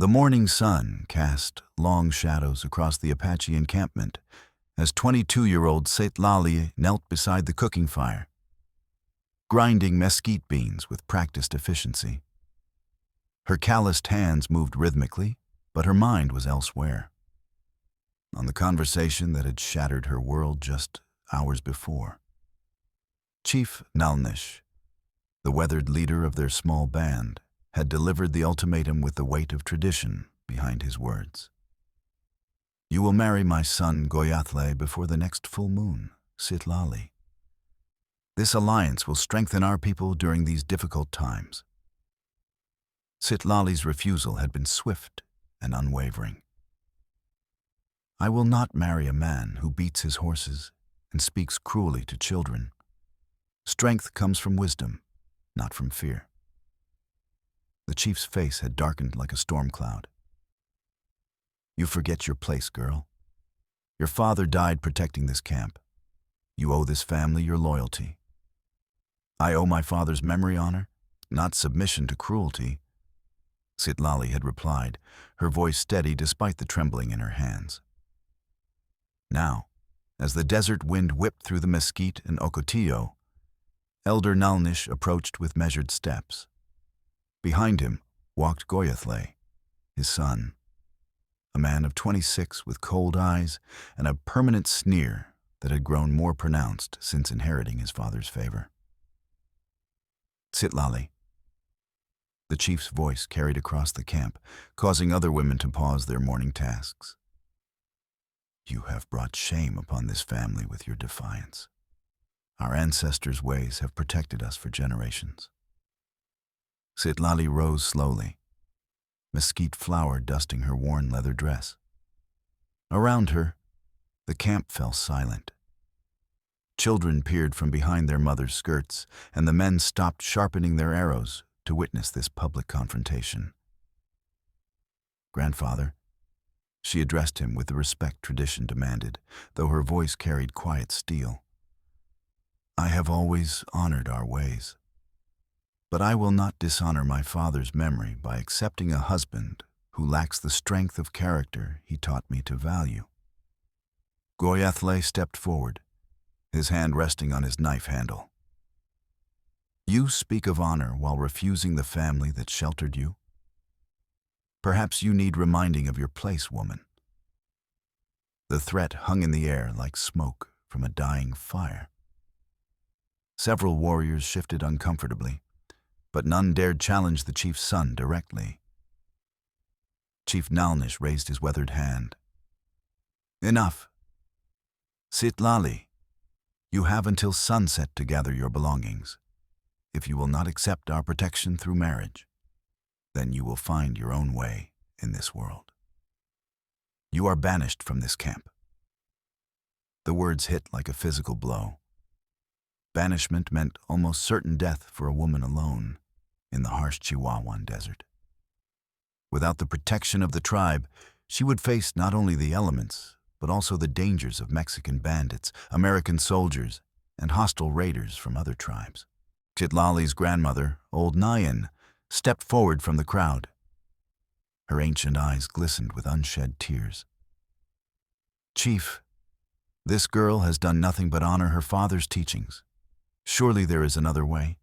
The morning sun cast long shadows across the Apache encampment as 22-year-old Setlali knelt beside the cooking fire, grinding mesquite beans with practiced efficiency. Her calloused hands moved rhythmically, but her mind was elsewhere, on the conversation that had shattered her world just hours before. Chief Nalnish, the weathered leader of their small band, had delivered the ultimatum with the weight of tradition behind his words. "You will marry my son Goyathle before the next full moon, Sitlali. This alliance will strengthen our people during these difficult times." Sitlali's refusal had been swift and unwavering. "I will not marry a man who beats his horses and speaks cruelly to children. Strength comes from wisdom, not from fear." The chief's face had darkened like a storm cloud. "You forget your place, girl. Your father died protecting this camp. You owe this family your loyalty." "I owe my father's memory honor, not submission to cruelty," Sitlali had replied, her voice steady despite the trembling in her hands. Now, as the desert wind whipped through the mesquite and ocotillo, Elder Nalnish approached with measured steps. Behind him walked Goyathle, his son, a man of 26 with cold eyes and a permanent sneer that had grown more pronounced since inheriting his father's favor. "Sitlali." The chief's voice carried across the camp, causing other women to pause their morning tasks. "You have brought shame upon this family with your defiance. Our ancestors' ways have protected us for generations." Sitlali rose slowly, mesquite flower dusting her worn leather dress. Around her, the camp fell silent. Children peered from behind their mothers' skirts, and the men stopped sharpening their arrows to witness this public confrontation. "Grandfather," she addressed him with the respect tradition demanded, though her voice carried quiet steel. "I have always honored our ways. But I will not dishonor my father's memory by accepting a husband who lacks the strength of character he taught me to value." Goyathle stepped forward, his hand resting on his knife handle. "You speak of honor while refusing the family that sheltered you? Perhaps you need reminding of your place, woman." The threat hung in the air like smoke from a dying fire. Several warriors shifted uncomfortably, but none dared challenge the chief's son directly. Chief Nalnish raised his weathered hand. "Enough. Sitlali, you have until sunset to gather your belongings. If you will not accept our protection through marriage, then you will find your own way in this world. You are banished from this camp." The words hit like a physical blow. Banishment meant almost certain death for a woman alone in the harsh Chihuahuan desert. Without the protection of the tribe, she would face not only the elements, but also the dangers of Mexican bandits, American soldiers, and hostile raiders from other tribes. Sitlali's grandmother, Old Nayan, stepped forward from the crowd. Her ancient eyes glistened with unshed tears. "Chief, this girl has done nothing but honor her father's teachings. Surely there is another way."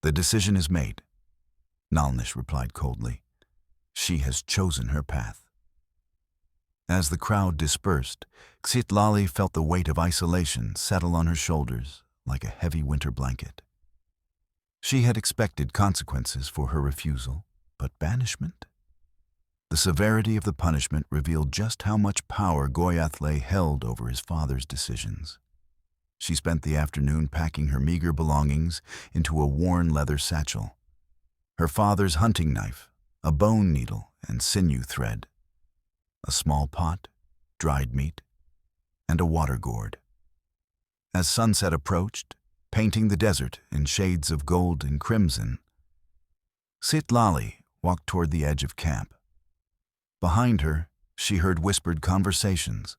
"The decision is made," Nalnish replied coldly. "She has chosen her path." As the crowd dispersed, Sitlali felt the weight of isolation settle on her shoulders like a heavy winter blanket. She had expected consequences for her refusal, but banishment? The severity of the punishment revealed just how much power Goyathle held over his father's decisions. She spent the afternoon packing her meager belongings into a worn leather satchel. Her father's hunting knife, a bone needle and sinew thread, a small pot, dried meat, and a water gourd. As sunset approached, painting the desert in shades of gold and crimson, Sitlali walked toward the edge of camp. Behind her, she heard whispered conversations,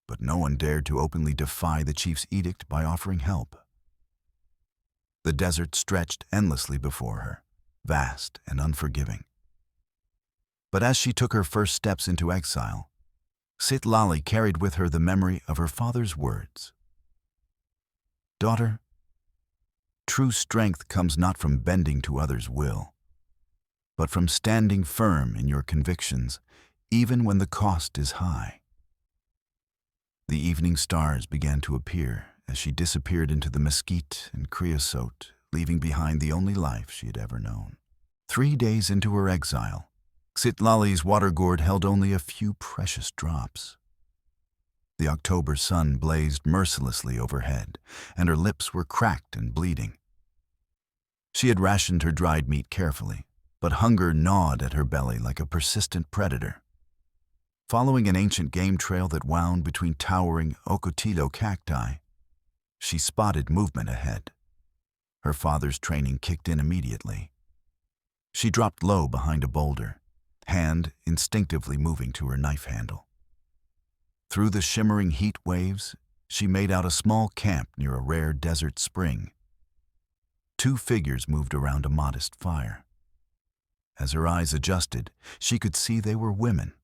but no one dared to openly defy the chief's edict by offering help. The desert stretched endlessly before her, vast and unforgiving. But as she took her first steps into exile, Sitlali carried with her the memory of her father's words. "Daughter, true strength comes not from bending to others' will, but from standing firm in your convictions, even when the cost is high." The evening stars began to appear as she disappeared into the mesquite and creosote, leaving behind the only life she had ever known. 3 days into her exile, Sitlali's water gourd held only a few precious drops. The October sun blazed mercilessly overhead, and her lips were cracked and bleeding. She had rationed her dried meat carefully, but hunger gnawed at her belly like a persistent predator. Following an ancient game trail that wound between towering ocotillo cacti, she spotted movement ahead. Her father's training kicked in immediately. She dropped low behind a boulder, hand instinctively moving to her knife handle. Through the shimmering heat waves, she made out a small camp near a rare desert spring. 2 figures moved around a modest fire. As her eyes adjusted, she could see they were women.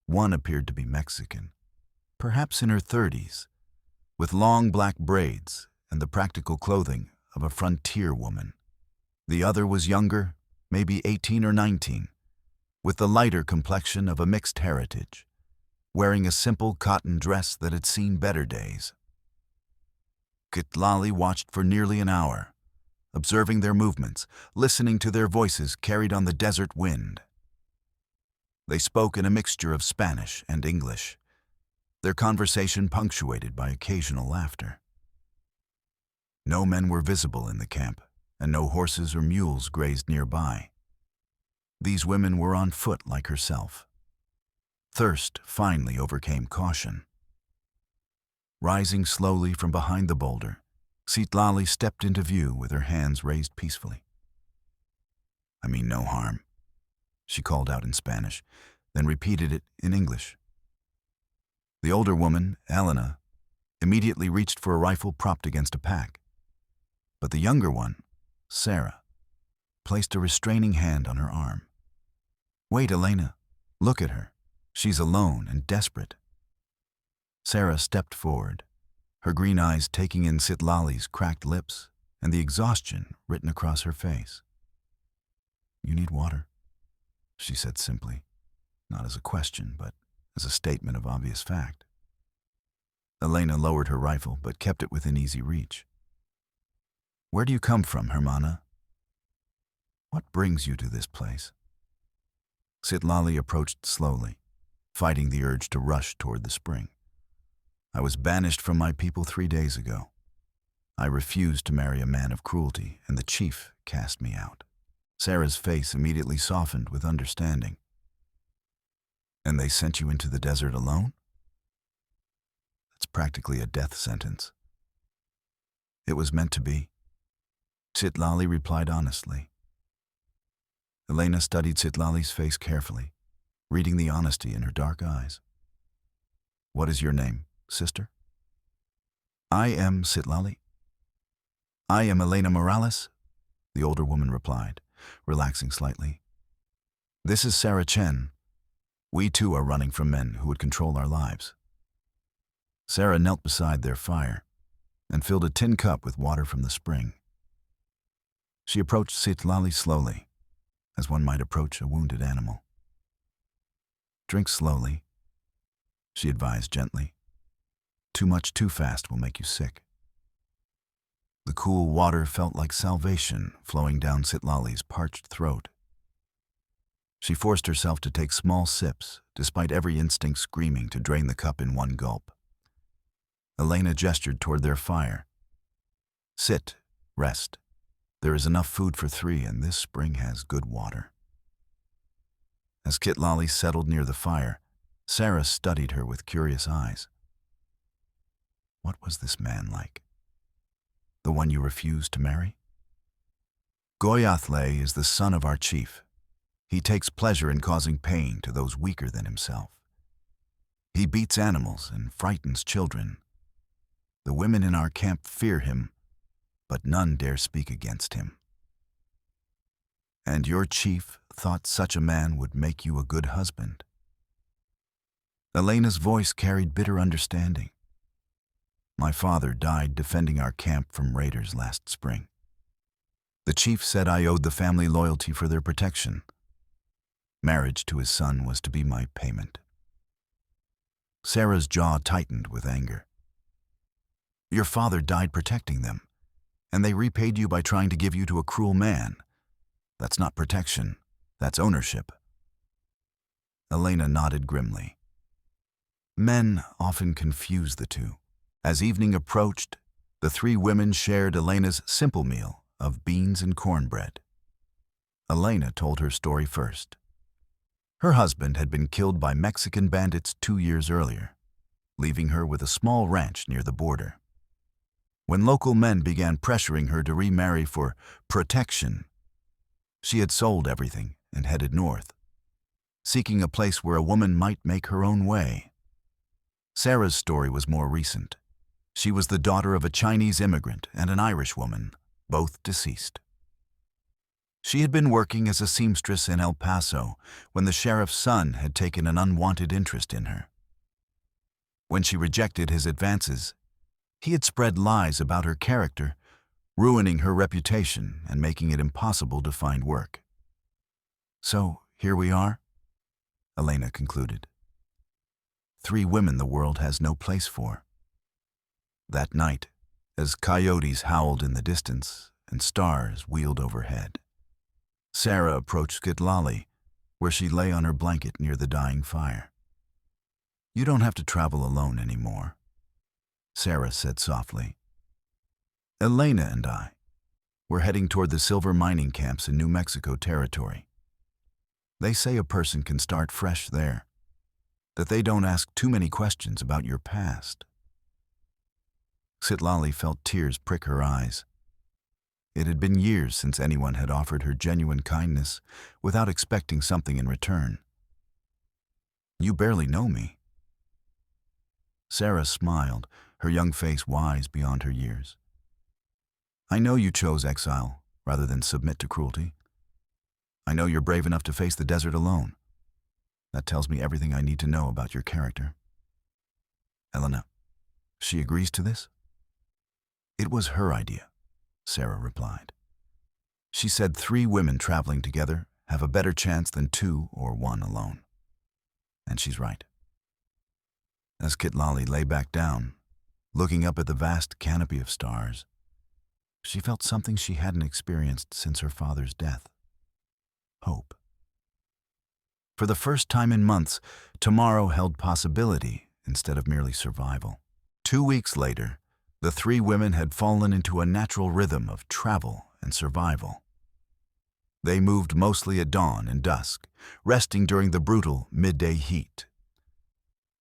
One appeared to be Mexican, perhaps in her 30s, with long black braids and the practical clothing of a frontier woman. The other was younger, maybe 18 or 19, with the lighter complexion of a mixed heritage, wearing a simple cotton dress that had seen better days. Sitlali watched for nearly an hour, observing their movements, listening to their voices carried on the desert wind. They spoke in a mixture of Spanish and English, their conversation punctuated by occasional laughter. No men were visible in the camp, and no horses or mules grazed nearby. These women were on foot like herself. Thirst finally overcame caution. Rising slowly from behind the boulder, Sitlali stepped into view with her hands raised peacefully. "I mean no harm," she called out in Spanish, then repeated it in English. The older woman, Elena, immediately reached for a rifle propped against a pack. But the younger one, Sarah, placed a restraining hand on her arm. "Wait, Elena. Look at her. She's alone and desperate." Sarah stepped forward, her green eyes taking in Sitlali's cracked lips and the exhaustion written across her face. "You need water," she said simply, not as a question, but as a statement of obvious fact. Elena lowered her rifle, but kept it within easy reach. "Where do you come from, Hermana? What brings you to this place?" Sitlali approached slowly, fighting the urge to rush toward the spring. "I was banished from my people 3 days ago. I refused to marry a man of cruelty, and the chief cast me out." Sarah's face immediately softened with understanding. "And they sent you into the desert alone? That's practically a death sentence." "It was meant to be," Sitlali replied honestly. Elena studied Sitlali's face carefully, reading the honesty in her dark eyes. "What is your name, sister?" "I am Sitlali." "I am Elena Morales," the older woman replied, relaxing slightly. "This is Sarah Chen. We too are running from men who would control our lives." Sarah knelt beside their fire and filled a tin cup with water from the spring. She approached Sitlali slowly, as one might approach a wounded animal. "Drink slowly," she advised gently. "Too much too fast will make you sick." The cool water felt like salvation flowing down Sitlali's parched throat. She forced herself to take small sips, despite every instinct screaming to drain the cup in one gulp. Elena gestured toward their fire. "Sit, rest. There is enough food for 3, and this spring has good water." As Sitlali settled near the fire, Sarah studied her with curious eyes. "What was this man like? The one you refused to marry?" "Goyathle is the son of our chief. He takes pleasure in causing pain to those weaker than himself. He beats animals and frightens children. The women in our camp fear him, but none dare speak against him." And your chief thought such a man would make you a good husband. Elena's voice carried bitter understanding. My father died defending our camp from raiders last spring. The chief said I owed the family loyalty for their protection. Marriage to his son was to be my payment. Sarah's jaw tightened with anger. Your father died protecting them, and they repaid you by trying to give you to a cruel man. That's not protection, that's ownership. Elena nodded grimly. Men often confuse the two. As evening approached, the three women shared Elena's simple meal of beans and cornbread. Elena told her story first. Her husband had been killed by Mexican bandits 2 years earlier, leaving her with a small ranch near the border. When local men began pressuring her to remarry for protection, she had sold everything and headed north, seeking a place where a woman might make her own way. Sarah's story was more recent. She was the daughter of a Chinese immigrant and an Irish woman, both deceased. She had been working as a seamstress in El Paso when the sheriff's son had taken an unwanted interest in her. When she rejected his advances, he had spread lies about her character, ruining her reputation and making it impossible to find work. So, here we are, Elena concluded. 3 women the world has no place for. That night, as coyotes howled in the distance and stars wheeled overhead, Sarah approached Skitlali, where she lay on her blanket near the dying fire. You don't have to travel alone anymore, Sarah said softly. Elena and I were heading toward the silver mining camps in New Mexico territory. They say a person can start fresh there, that they don't ask too many questions about your past. Skitlali felt tears prick her eyes. It had been years since anyone had offered her genuine kindness without expecting something in return. You barely know me. Sarah smiled, her young face wise beyond her years. I know you chose exile rather than submit to cruelty. I know you're brave enough to face the desert alone. That tells me everything I need to know about your character. Elena, she agrees to this? It was her idea, Sarah replied. She said 3 women traveling together have a better chance than 2 or 1 alone. And she's right. As Skitlali lay back down, looking up at the vast canopy of stars, she felt something she hadn't experienced since her father's death. Hope. For the first time in months, tomorrow held possibility instead of merely survival. 2 weeks later, the 3 women had fallen into a natural rhythm of travel and survival. They moved mostly at dawn and dusk, resting during the brutal midday heat.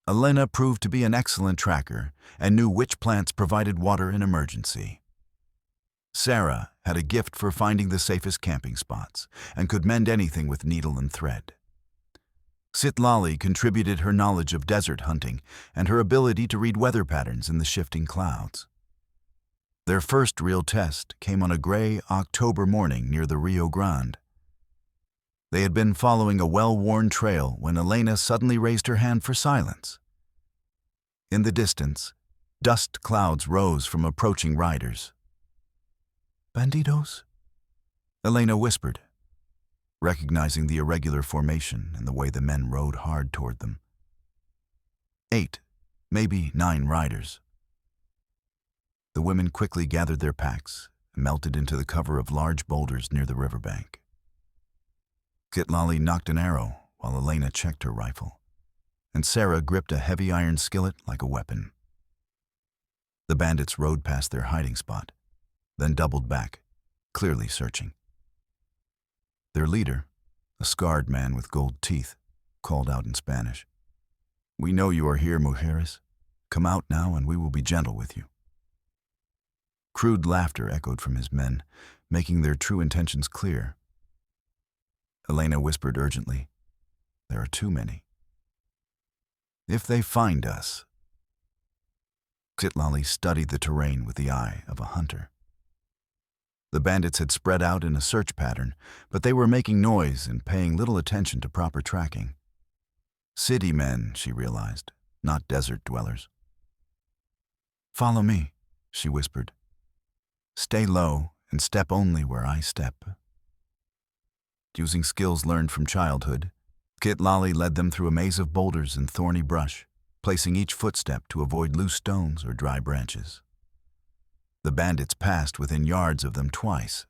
Elena proved to be an excellent tracker and knew which plants provided water in emergency. Sarah had a gift for finding the safest camping spots and could mend anything with needle and thread. Skitlali contributed her knowledge of desert hunting and her ability to read weather patterns in the shifting clouds. Their first real test came on a gray October morning near the Rio Grande. They had been following a well-worn trail when Elena suddenly raised her hand for silence. In the distance, dust clouds rose from approaching riders. Bandidos? Elena whispered, recognizing the irregular formation and the way the men rode hard toward them. 8, maybe 9 riders. The women quickly gathered their packs and melted into the cover of large boulders near the riverbank. Skitlali knocked an arrow while Elena checked her rifle, and Sarah gripped a heavy iron skillet like a weapon. The bandits rode past their hiding spot, then doubled back, clearly searching. Their leader, a scarred man with gold teeth, called out in Spanish, "We know you are here, mujeres. Come out now and we will be gentle with you." Crude laughter echoed from his men, making their true intentions clear. Elena whispered urgently, "There are too many. If they find us..." Skitlali studied the terrain with the eye of a hunter. The bandits had spread out in a search pattern, but they were making noise and paying little attention to proper tracking. City men, she realized, not desert dwellers. "Follow me," she whispered. "Stay low and step only where I step." Using skills learned from childhood, Kit Lolly led them through a maze of boulders and thorny brush, placing each footstep to avoid loose stones or dry branches. The bandits passed within yards of them twice,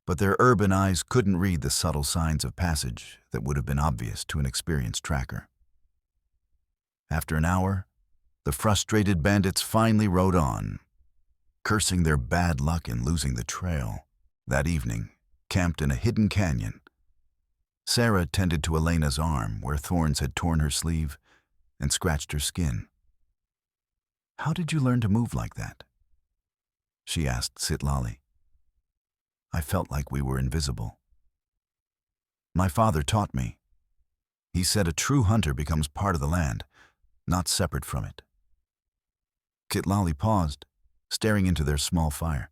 but their urban eyes couldn't read the subtle signs of passage that would have been obvious to an experienced tracker. After an hour, the frustrated bandits finally rode on, cursing their bad luck in losing the trail. That evening, camped in a hidden canyon, Sarah tended to Elena's arm where thorns had torn her sleeve and scratched her skin. "How did you learn to move like that?" she asked Citlali. "I felt like we were invisible." "My father taught me. He said a true hunter becomes part of the land, not separate from it." Citlali paused, staring into their small fire.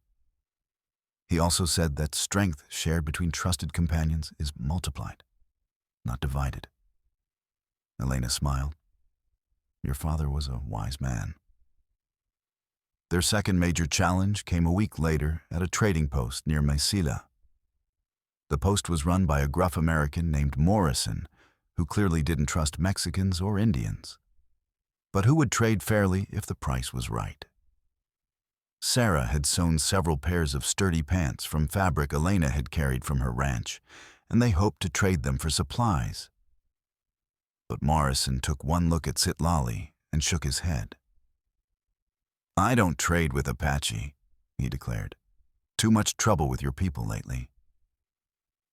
"He also said that strength shared between trusted companions is multiplied, not divided." Elena smiled. "Your father was a wise man." Their second major challenge came a week later at a trading post near Mesilla. The post was run by a gruff American named Morrison, who clearly didn't trust Mexicans or Indians, but who would trade fairly if the price was right. Sarah had sewn several pairs of sturdy pants from fabric Elena had carried from her ranch, and they hoped to trade them for supplies. But Morrison took one look at Citlali and shook his head. "I don't trade with Apache," he declared. "Too much trouble with your people lately."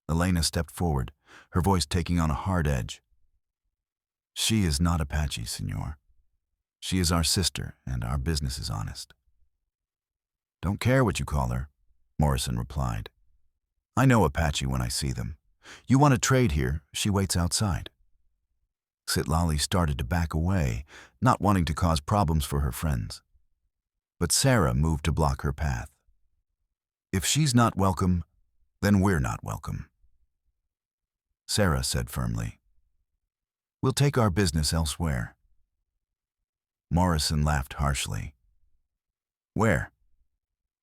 Elena stepped forward, her voice taking on a hard edge. "She is not Apache, senor. She is our sister, and our business is honest." "Don't care what you call her," Morrison replied. "I know Apache when I see them. You want to trade here, she waits outside." Citlali started to back away, not wanting to cause problems for her friends. But Sarah moved to block her path. "If she's not welcome, then we're not welcome." Sarah said firmly, "We'll take our business elsewhere." Morrison laughed harshly. "Where?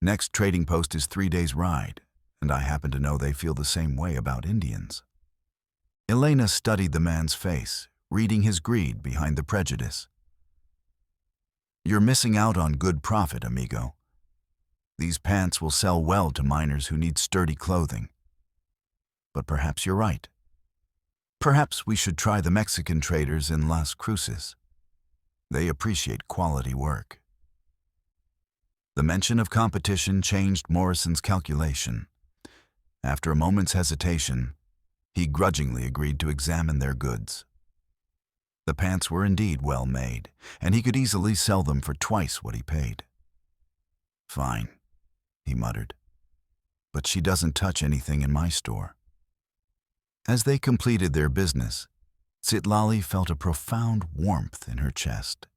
Next trading post is 3 days' ride, and I happen to know they feel the same way about Indians." Elena studied the man's face, reading his greed behind the prejudice. "You're missing out on good profit, amigo. These pants will sell well to miners who need sturdy clothing. But perhaps you're right. Perhaps we should try the Mexican traders in Las Cruces. They appreciate quality work." The mention of competition changed Morrison's calculation. After a moment's hesitation, he grudgingly agreed to examine their goods. The pants were indeed well made, and he could easily sell them for twice what he paid. "Fine," he muttered, "but she doesn't touch anything in my store." As they completed their business, Citlali felt a profound warmth in her chest.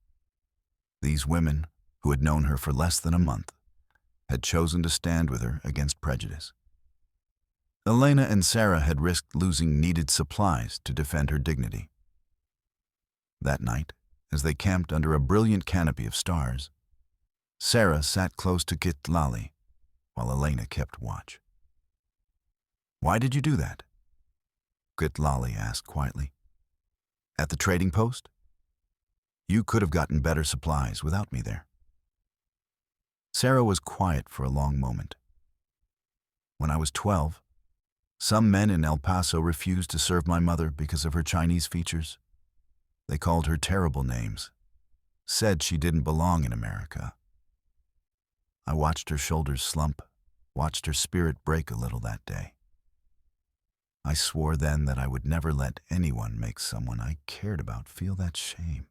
These women, who had known her for less than a month, had chosen to stand with her against prejudice. Elena and Sarah had risked losing needed supplies to defend her dignity. That night, as they camped under a brilliant canopy of stars, Sarah sat close to Citlali, while Elena kept watch. "Why did you do that?" Citlali asked quietly. "At the trading post? You could have gotten better supplies without me there." Sarah was quiet for a long moment. "When I was 12, some men in El Paso refused to serve my mother because of her Chinese features. They called her terrible names, said she didn't belong in America. I watched her shoulders slump, watched her spirit break a little that day. I swore then that I would never let anyone make someone I cared about feel that shame."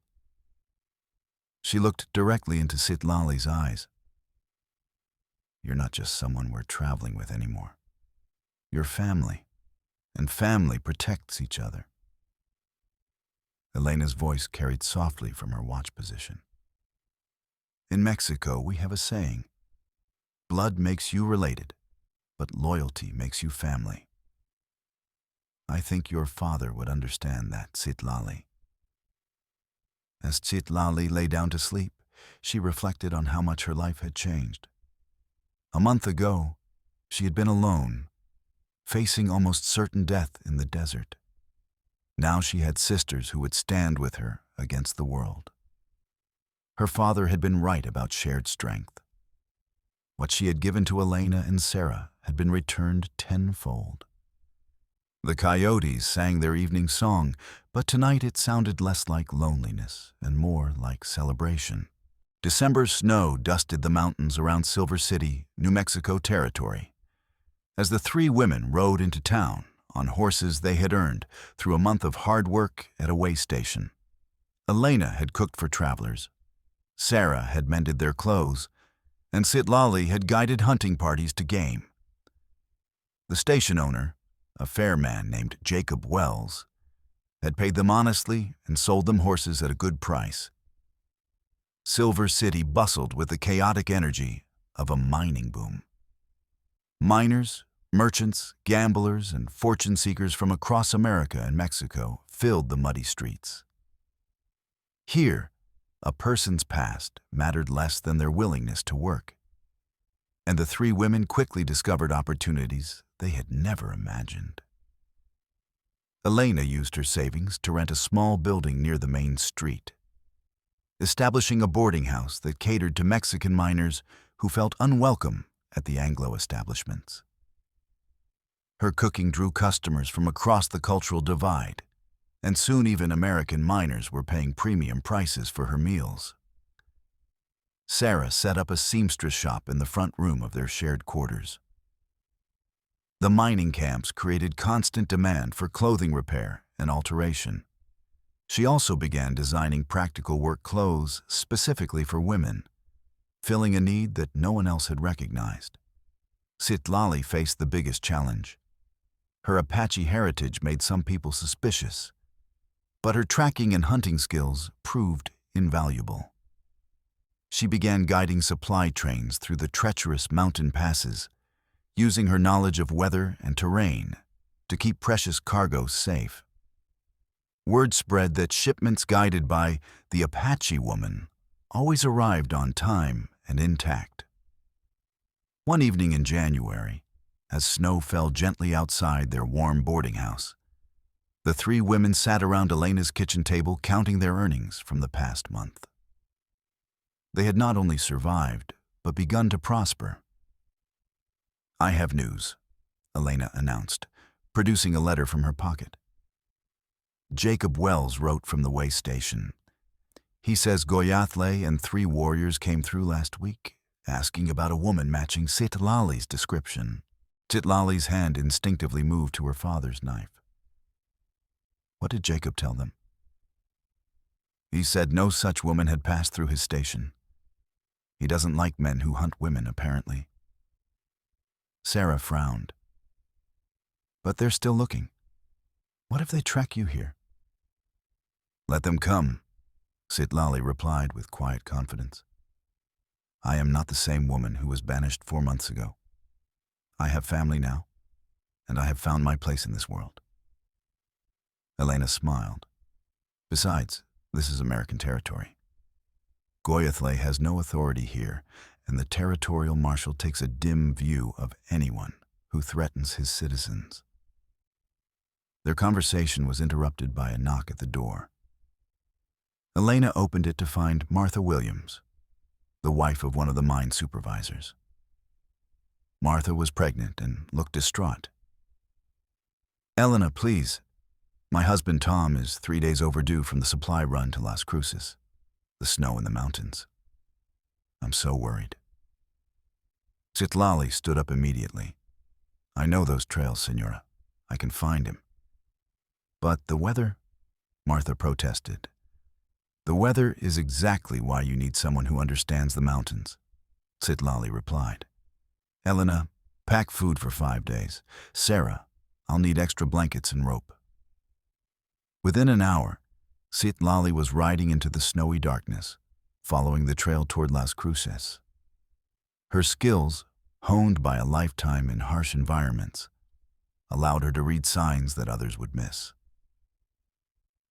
She looked directly into Citlali's eyes. "You're not just someone we're traveling with anymore. You're family, and family protects each other." Elena's voice carried softly from her watch position. "In Mexico, we have a saying, blood makes you related, but loyalty makes you family. I think your father would understand that, Citlali." As Citlali lay down to sleep, she reflected on how much her life had changed. A month ago, she had been alone, facing almost certain death in the desert. Now she had sisters who would stand with her against the world. Her father had been right about shared strength. What she had given to Elena and Sarah had been returned tenfold. The coyotes sang their evening song, but tonight it sounded less like loneliness and more like celebration. December snow dusted the mountains around Silver City, New Mexico territory. As the three women rode into town on horses they had earned through a month of hard work at a way station. Elena had cooked for travelers, Sarah had mended their clothes, and Citlali had guided hunting parties to game. The station owner, a fair man named Jacob Wells, had paid them honestly and sold them horses at a good price. Silver City bustled with the chaotic energy of a mining boom. Miners, merchants, gamblers, and fortune seekers from across America and Mexico filled the muddy streets. Here, a person's past mattered less than their willingness to work, and the three women quickly discovered opportunities they had never imagined. Elena used her savings to rent a small building near the main street, establishing a boarding house that catered to Mexican miners who felt unwelcome at the Anglo establishments. Her cooking drew customers from across the cultural divide, and soon even American miners were paying premium prices for her meals. Sarah set up a seamstress shop in the front room of their shared quarters. The mining camps created constant demand for clothing repair and alteration. She also began designing practical work clothes specifically for women, filling a need that no one else had recognized. Citlali faced the biggest challenge. Her Apache heritage made some people suspicious, but her tracking and hunting skills proved invaluable. She began guiding supply trains through the treacherous mountain passes, using her knowledge of weather and terrain to keep precious cargo safe. Word spread that shipments guided by the Apache woman always arrived on time and intact. One evening in January, as snow fell gently outside their warm boarding house, the three women sat around Elena's kitchen table counting their earnings from the past month. They had not only survived, but begun to prosper. "I have news," Elena announced, producing a letter from her pocket. Jacob Wells wrote from the way station. He says Goyathle and 3 warriors came through last week, asking about a woman matching Citlali's description. Citlali's hand instinctively moved to her father's knife. What did Jacob tell them? He said no such woman had passed through his station. He doesn't like men who hunt women, apparently. Sarah frowned. But they're still looking. What if they track you here? Let them come, Citlali replied with quiet confidence. I am not the same woman who was banished 4 months ago. I have family now, and I have found my place in this world. Elena smiled. Besides, this is American territory. Goyathle has no authority here, and the territorial marshal takes a dim view of anyone who threatens his citizens. Their conversation was interrupted by a knock at the door. Elena opened it to find Martha Williams, the wife of one of the mine supervisors. Martha was pregnant and looked distraught. Elena, please. My husband Tom is 3 days overdue from the supply run to Las Cruces, the snow in the mountains. I'm so worried. Citlali stood up immediately. I know those trails, Senora. I can find him. But the weather? Martha protested. The weather is exactly why you need someone who understands the mountains, Citlali replied. Elena, pack food for 5 days. Sarah, I'll need extra blankets and rope. Within an hour, Citlali was riding into the snowy darkness, following the trail toward Las Cruces. Her skills, honed by a lifetime in harsh environments, allowed her to read signs that others would miss.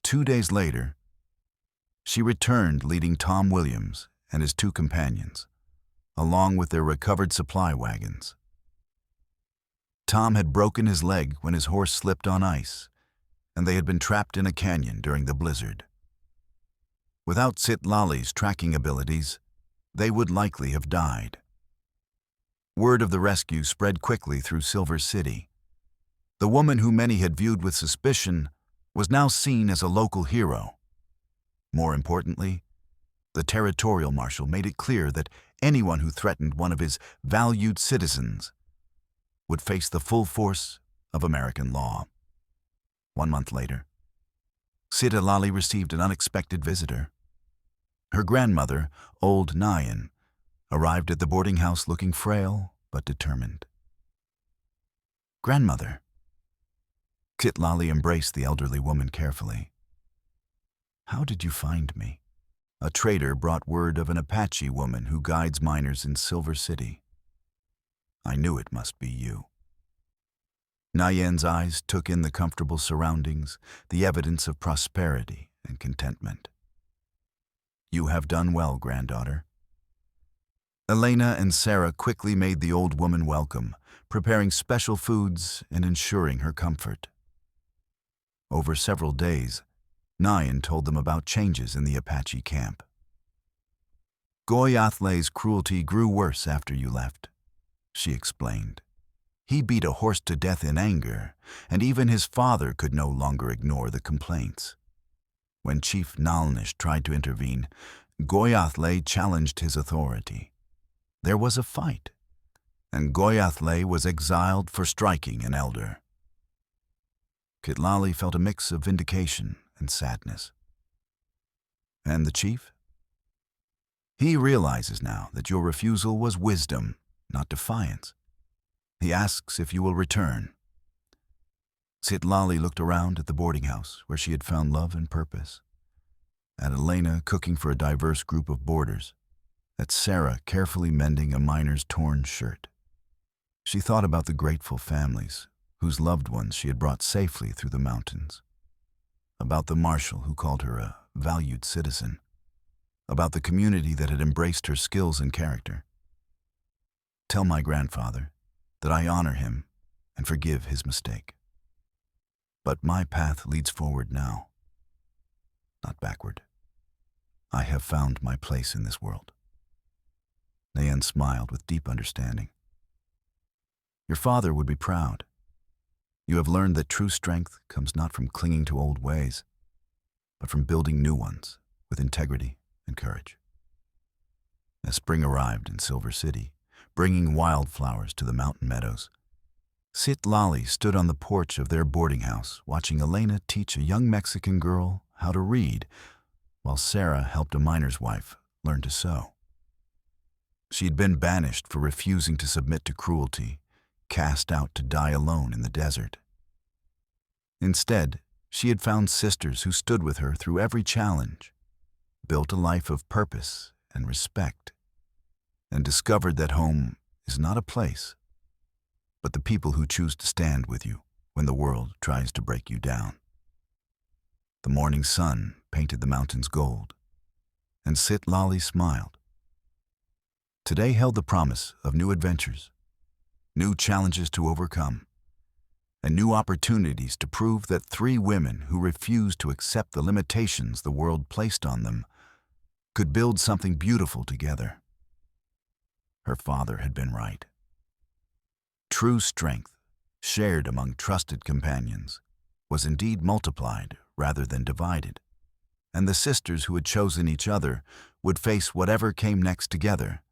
2 days later, she returned leading Tom Williams and his 2 companions, along with their recovered supply wagons. Tom had broken his leg when his horse slipped on ice, and they had been trapped in a canyon during the blizzard. Without Citlali's tracking abilities, they would likely have died. Word of the rescue spread quickly through Silver City. The woman who many had viewed with suspicion was now seen as a local hero. More importantly, the territorial marshal made it clear that anyone who threatened one of his valued citizens would face the full force of American law. 1 month later, Citlali received an unexpected visitor. Her grandmother, old Nyan, arrived at the boarding house looking frail but determined. "Grandmother." Citlali embraced the elderly woman carefully. "How did you find me?" "A trader brought word of an Apache woman who guides miners in Silver City. I knew it must be you." Nyan's eyes took in the comfortable surroundings, the evidence of prosperity and contentment. "You have done well, granddaughter." Elena and Sarah quickly made the old woman welcome, preparing special foods and ensuring her comfort. Over several days, Nyan told them about changes in the Apache camp. "Goyathle's cruelty grew worse after you left," she explained. "He beat a horse to death in anger, and even his father could no longer ignore the complaints. When Chief Nalnish tried to intervene, Goyathle challenged his authority. There was a fight, and Goyathle was exiled for striking an elder." Citlali felt a mix of vindication and sadness. "And the chief?" "He realizes now that your refusal was wisdom, not defiance. He asks if you will return." Citlali looked around at the boarding house where she had found love and purpose, at Elena cooking for a diverse group of boarders, at Sarah carefully mending a miner's torn shirt. She thought about the grateful families whose loved ones she had brought safely through the mountains, about the marshal who called her a valued citizen, about the community that had embraced her skills and character. "Tell my grandfather that I honor him and forgive his mistake. But my path leads forward now, not backward. I have found my place in this world." Nayan smiled with deep understanding. "Your father would be proud. You have learned that true strength comes not from clinging to old ways, but from building new ones with integrity and courage." As spring arrived in Silver City, bringing wildflowers to the mountain meadows, Citlali stood on the porch of their boarding house, watching Elena teach a young Mexican girl how to read, while Sarah helped a miner's wife learn to sew. She had been banished for refusing to submit to cruelty, cast out to die alone in the desert. Instead, she had found sisters who stood with her through every challenge, built a life of purpose and respect, and discovered that home is not a place, but the people who choose to stand with you when the world tries to break you down. The morning sun painted the mountains gold, and Citlali smiled. Today held the promise of new adventures, new challenges to overcome, and new opportunities to prove that 3 women who refused to accept the limitations the world placed on them could build something beautiful together. Her father had been right. True strength, shared among trusted companions, was indeed multiplied rather than divided, and the sisters who had chosen each other would face whatever came next together,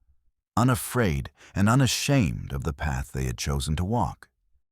unafraid and unashamed of the path they had chosen to walk.